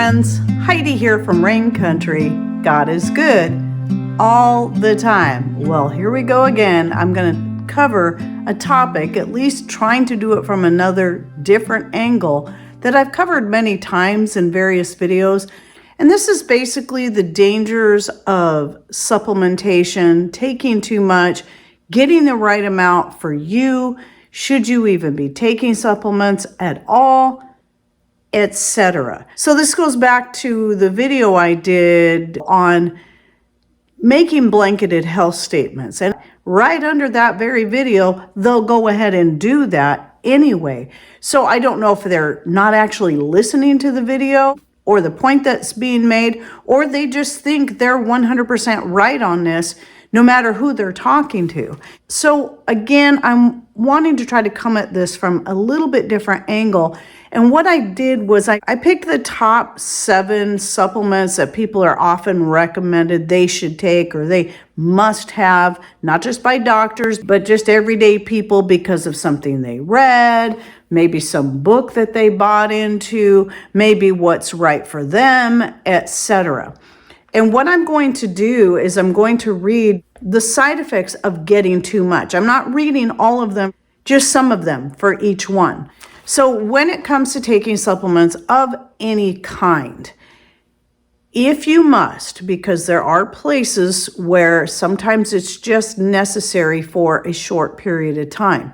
friends, Heidi here from Rain Country. God is good all the time. Well, here we go again. I'm going to cover a topic, at least trying to do it from another different angle that I've covered many times in various videos. And this is basically the dangers of supplementation, taking too much, getting the right amount for you, should you even be taking supplements at all, etc. So this goes back to the video I did on making blanketed health statements. And right under that very video, they'll go ahead and do that anyway. So I don't know if they're not actually listening to the video or the point that's being made, or they just think they're 100% right on this, no matter who they're talking to. So again, I'm wanting to try to come at this from a little bit different angle. And what I did was I picked the top 7 supplements that people are often recommended they should take or they must have, not just by doctors, but just everyday people because of something they read, maybe some book that they bought into, maybe what's right for them, etc. And what I'm going to do is I'm going to read the side effects of getting too much. I'm not reading all of them, just some of them for each one. So when it comes to taking supplements of any kind, if you must, because there are places where sometimes it's just necessary for a short period of time,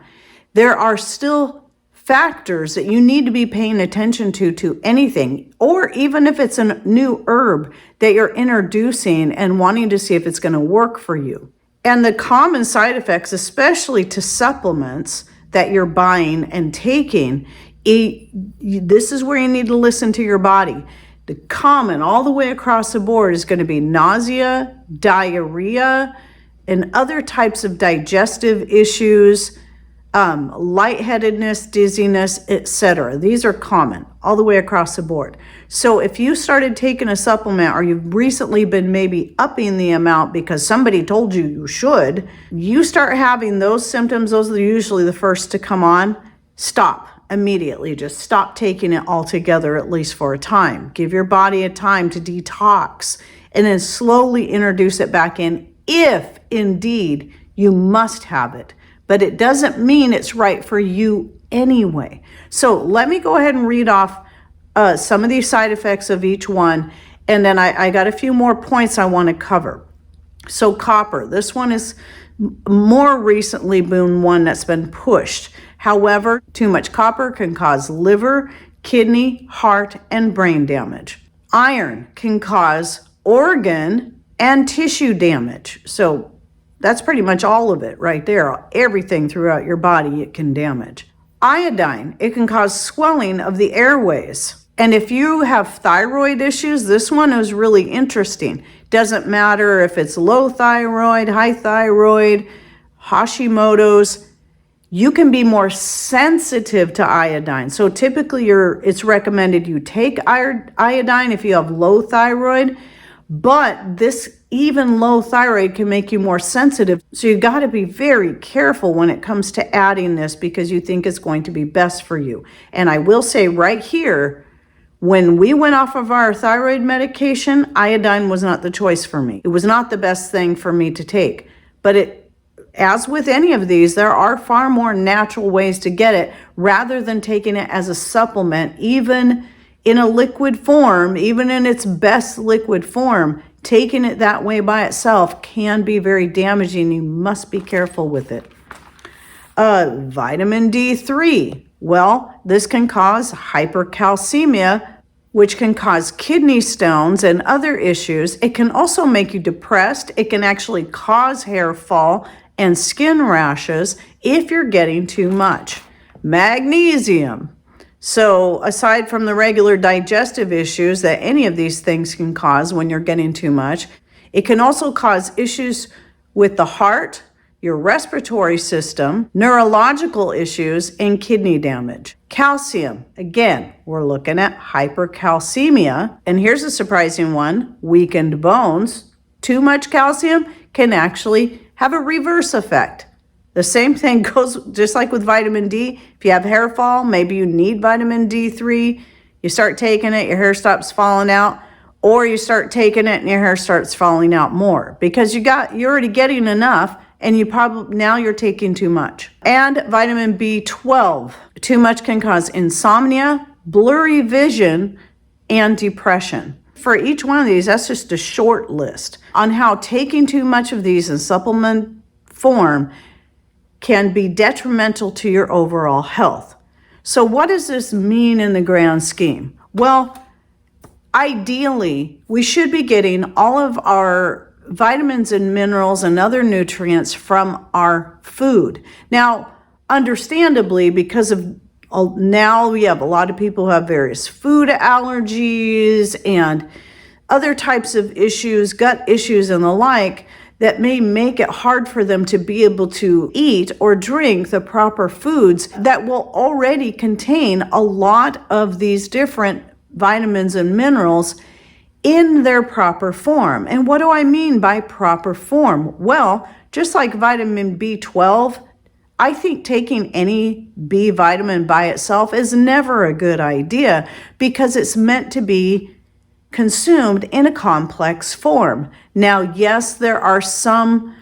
there are still factors that you need to be paying attention to anything, or even if it's a new herb that you're introducing and wanting to see if it's going to work for you. And the common side effects, especially to supplements that you're buying and taking, this is where you need to listen to your body. The common all the way across the board is going to be nausea, diarrhea, and other types of digestive issues, lightheadedness, dizziness, etc. These are common all the way across the board. So if you started taking a supplement or you've recently been maybe upping the amount because somebody told you should, you start having those symptoms, those are usually the first to come on, stop immediately. Just stop taking it altogether, at least for a time. Give your body a time to detox and then slowly introduce it back in if indeed you must have it. But it doesn't mean it's right for you anyway. So let me go ahead and read off some of these side effects of each one. And then I got a few more points I want to cover. So copper, this one is more recently been one that's been pushed. However, too much copper can cause liver, kidney, heart, and brain damage. Iron can cause organ and tissue damage. So that's pretty much all of it right there. Everything throughout your body it can damage. Iodine, it can cause swelling of the airways. And if you have thyroid issues, this one is really interesting. Doesn't matter if it's low thyroid, high thyroid, Hashimoto's, you can be more sensitive to iodine. So typically it's recommended you take iodine if you have low thyroid, but this even low thyroid can make you more sensitive. So you got to be very careful when it comes to adding this because you think it's going to be best for you. And I will say right here, when we went off of our thyroid medication, iodine was not the choice for me. It was not the best thing for me to take. But as with any of these, there are far more natural ways to get it rather than taking it as a supplement, even in a liquid form, even in its best liquid form. Taking it that way by itself can be very damaging. You must be careful with it. Vitamin D3. Well, this can cause hypercalcemia, which can cause kidney stones and other issues. It can also make you depressed. It can actually cause hair fall and skin rashes if you're getting too much. Magnesium. So aside from the regular digestive issues that any of these things can cause when you're getting too much, it can also cause issues with the heart, your respiratory system, neurological issues, and kidney damage. Calcium, again, we're looking at hypercalcemia. And here's a surprising one, weakened bones. Too much calcium can actually have a reverse effect. The same thing goes just like with vitamin D. If you have hair fall, maybe you need vitamin D3. You start taking it, your hair stops falling out, or you start taking it and your hair starts falling out more because you're already getting enough and now you're taking too much. And vitamin B12. Too much can cause insomnia, blurry vision, and depression. For each one of these, that's just a short list on how taking too much of these in supplement form can be detrimental to your overall health. So what does this mean in the grand scheme? Well, ideally, we should be getting all of our vitamins and minerals and other nutrients from our food. Now, understandably, because of now we have a lot of people who have various food allergies and other types of issues, gut issues and the like, that may make it hard for them to be able to eat or drink the proper foods that will already contain a lot of these different vitamins and minerals in their proper form. And what do I mean by proper form? Well, just like vitamin B12, I think taking any B vitamin by itself is never a good idea because it's meant to be consumed in a complex form. Now, yes, there are some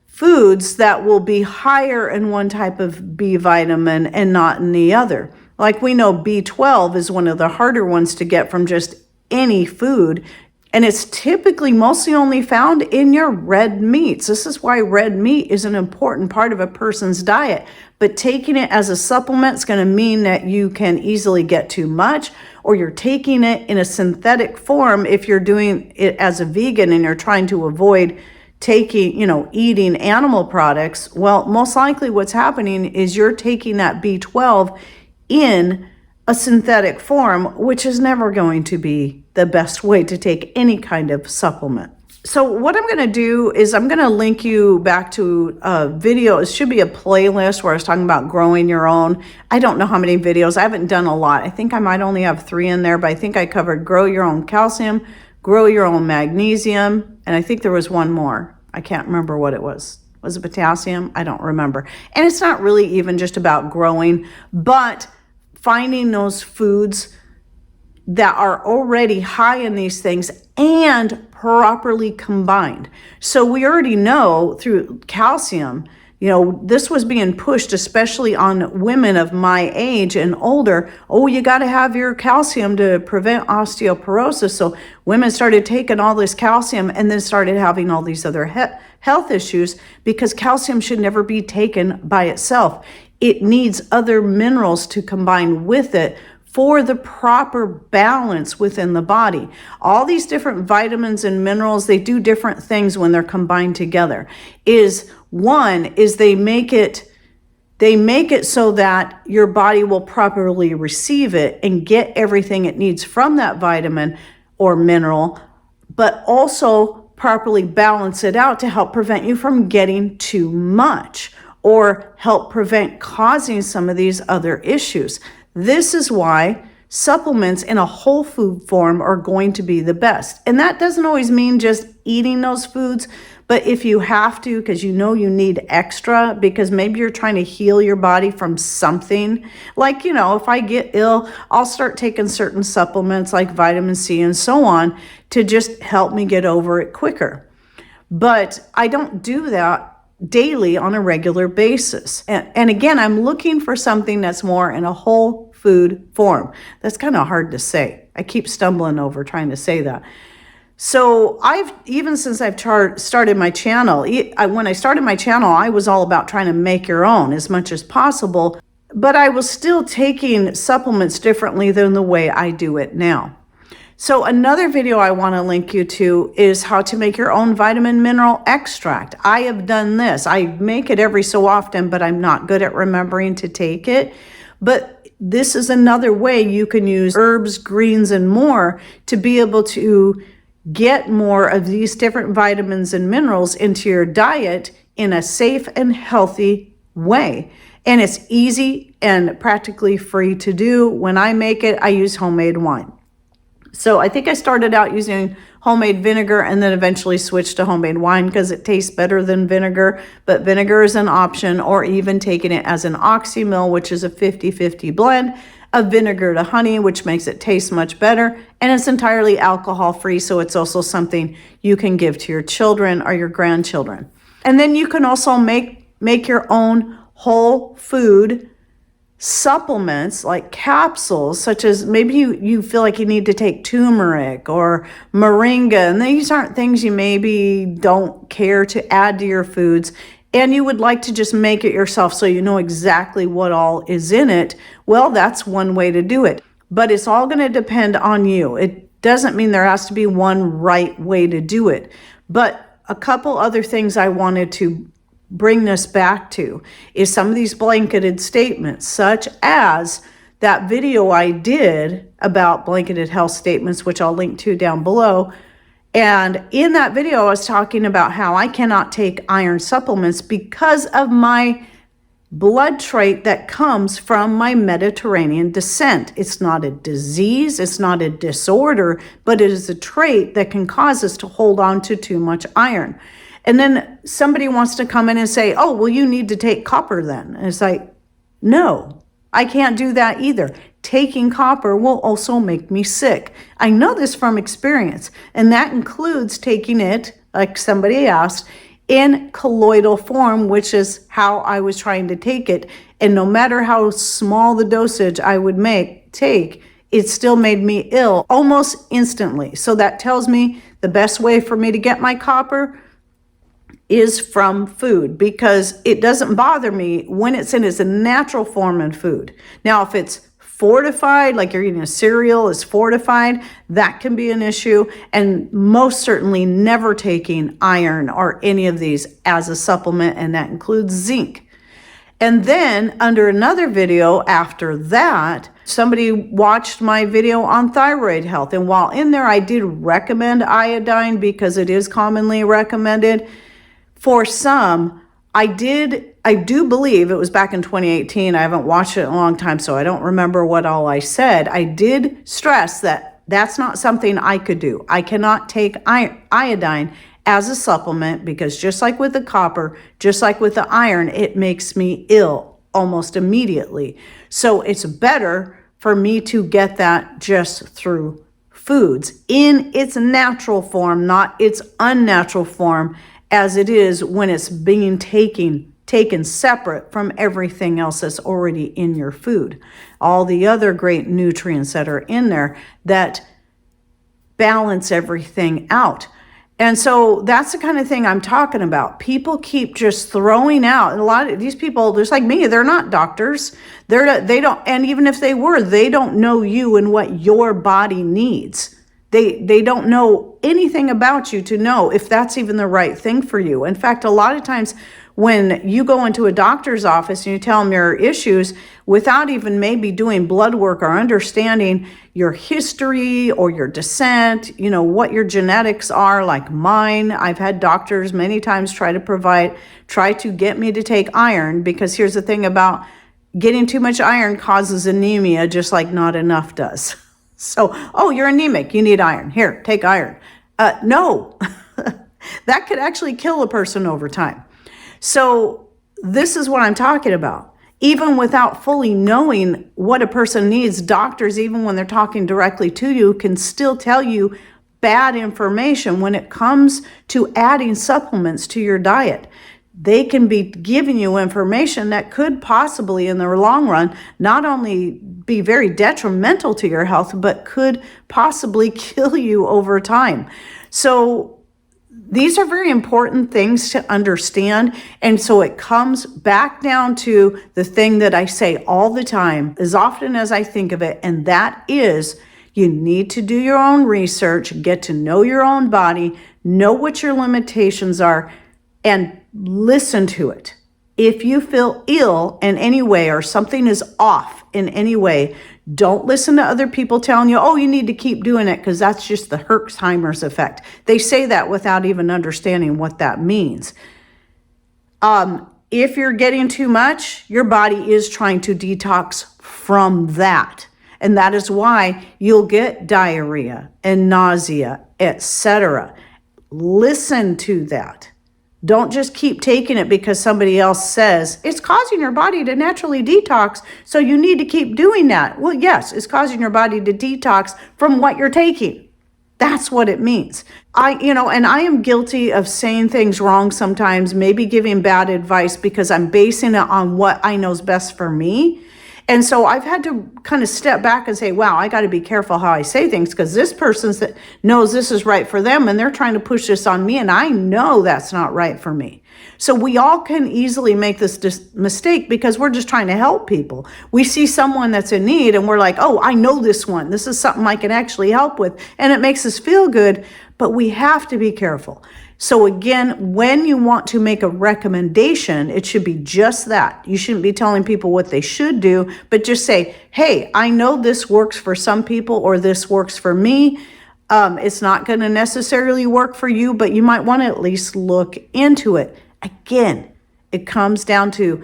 foods that will be higher in one type of B vitamin and not in the other. Like we know B12 is one of the harder ones to get from just any food. And it's typically mostly only found in your red meats. This is why red meat is an important part of a person's diet. But taking it as a supplement is going to mean that you can easily get too much, or you're taking it in a synthetic form if you're doing it as a vegan and you're trying to avoid eating animal products. Well, most likely what's happening is you're taking that B12 in a synthetic form, which is never going to be the best way to take any kind of supplement. So what I'm going to do is I'm going to link you back to a video. It should be a playlist where I was talking about growing your own. I don't know how many videos. I haven't done a lot. I think I might only have 3 in there, but I think I covered grow your own calcium, grow your own magnesium, and I think there was one more. I can't remember what it was. Was it potassium? I don't remember. And it's not really even just about growing, but finding those foods that are already high in these things and properly combined. So we already know through calcium, this was being pushed, especially on women of my age and older. Oh, you got to have your calcium to prevent osteoporosis. So women started taking all this calcium and then started having all these other health issues because calcium should never be taken by itself. It needs other minerals to combine with it for the proper balance within the body. All these different vitamins and minerals, they do different things when they're combined together. One is they make it so that your body will properly receive it and get everything it needs from that vitamin or mineral, but also properly balance it out to help prevent you from getting too much or help prevent causing some of these other issues. This is why supplements in a whole food form are going to be the best. And that doesn't always mean just eating those foods, but if you have to, because you need extra, because maybe you're trying to heal your body from something. Like, if I get ill, I'll start taking certain supplements like vitamin C and so on to just help me get over it quicker. But I don't do that daily on a regular basis. And again, I'm looking for something that's more in a whole food form. That's kind of hard to say. I keep stumbling over trying to say that. So since I've started my channel, when I started my channel, I was all about trying to make your own as much as possible, but I was still taking supplements differently than the way I do it now. So another video I want to link you to is how to make your own vitamin mineral extract. I have done this. I make it every so often, but I'm not good at remembering to take it. But this is another way you can use herbs, greens, and more to be able to get more of these different vitamins and minerals into your diet in a safe and healthy way. And it's easy and practically free to do. When I make it, I use homemade wine. So I think I started out using homemade vinegar and then eventually switched to homemade wine because it tastes better than vinegar. But vinegar is an option, or even taking it as an oxymil, which is a 50-50 blend of vinegar to honey, which makes it taste much better. And it's entirely alcohol free. So it's also something you can give to your children or your grandchildren. And then you can also make your own whole food supplements like capsules, such as maybe you feel like you need to take turmeric or moringa, and these aren't things you maybe don't care to add to your foods, and you would like to just make it yourself so you know exactly what all is in it. Well, that's one way to do it, but it's all going to depend on you. It doesn't mean there has to be one right way to do it, but a couple other things I wanted to bring this back to is some of these blanketed statements, such as that video I did about blanketed health statements, which I'll link to down below. And in that video, I was talking about how I cannot take iron supplements because of my blood trait that comes from my Mediterranean descent. It's not a disease, it's not a disorder, but it is a trait that can cause us to hold on to too much iron. And then somebody wants to come in and say, oh, well, you need to take copper then. And it's like, no, I can't do that either. Taking copper will also make me sick. I know this from experience, and that includes taking it, like somebody asked, in colloidal form, which is how I was trying to take it. And no matter how small the dosage I would take, it still made me ill almost instantly. So that tells me the best way for me to get my copper is from food, because it doesn't bother me when it's in its natural form in food. Now, if it's fortified, like you're eating a cereal is fortified, that can be an issue. And most certainly never taking iron or any of these as a supplement, and that includes zinc. And then under another video after that, somebody watched my video on thyroid health. And while in there, I did recommend iodine because it is commonly recommended for some. I do believe it was back in 2018. I haven't watched it in a long time, so I don't remember what all I said. I did stress that that's not something I could do. I cannot take iodine as a supplement because just like with the copper, just like with the iron, it makes me ill almost immediately. So it's better for me to get that just through foods in its natural form, not its unnatural form, as it is when it's being taken separate from everything else that's already in your food. All the other great nutrients that are in there that balance everything out. And so that's the kind of thing I'm talking about. People keep just throwing out, and a lot of these people, just like me, they're not doctors. They don't, and even if they were, they don't know you and what your body needs. They don't know anything about you to know if that's even the right thing for you. In fact, a lot of times when you go into a doctor's office and you tell them your issues without even maybe doing blood work or understanding your history or your descent, what your genetics are, like mine. I've had doctors many times try to get me to take iron, because here's the thing about getting too much iron causes anemia, just like not enough does. So, oh, you're anemic, you need iron. Here, take iron. No, that could actually kill a person over time. So this is what I'm talking about. Even without fully knowing what a person needs, doctors, even when they're talking directly to you, can still tell you bad information when it comes to adding supplements to your diet. They can be giving you information that could possibly, in the long run, not only be very detrimental to your health, but could possibly kill you over time. So these are very important things to understand. And so it comes back down to the thing that I say all the time, as often as I think of it, and that is you need to do your own research, get to know your own body, know what your limitations are, and listen to it. If you feel ill in any way or something is off in any way, don't listen to other people telling you, oh, you need to keep doing it because that's just the Herxheimer's effect. They say that without even understanding what that means. If you're getting too much, your body is trying to detox from that. And that is why you'll get diarrhea and nausea, etc. Listen to that. Don't just keep taking it because somebody else says it's causing your body to naturally detox, so you need to keep doing that. Well, yes, it's causing your body to detox from what you're taking. That's what it means. And I am guilty of saying things wrong sometimes, maybe giving bad advice because I'm basing it on what I know is best for me. And so I've had to kind of step back and say, wow, I got to be careful how I say things because this person knows this is right for them and they're trying to push this on me and I know that's not right for me. So we all can easily make this mistake because we're just trying to help people. We see someone that's in need and we're like, oh, I know this one. This is something I can actually help with. And it makes us feel good, but we have to be careful. So again, when you want to make a recommendation, it should be just that. You shouldn't be telling people what they should do, but just say, hey, I know this works for some people or this works for me. It's not going to necessarily work for you, but you might want to at least look into it. Again, it comes down to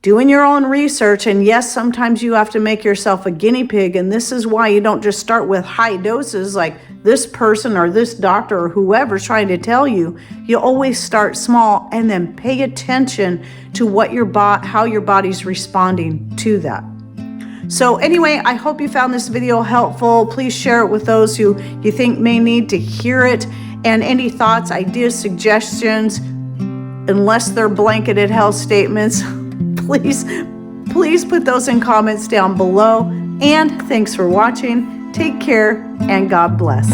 doing your own research. And yes, sometimes you have to make yourself a guinea pig. And this is why you don't just start with high doses like this person or this doctor or whoever's trying to tell you. You always start small and then pay attention to what how your body's responding to that. So anyway, I hope you found this video helpful. Please share it with those who you think may need to hear it. And any thoughts, ideas, suggestions, unless they're blanketed health statements, please put those in comments down below. And thanks for watching. Take care and God bless.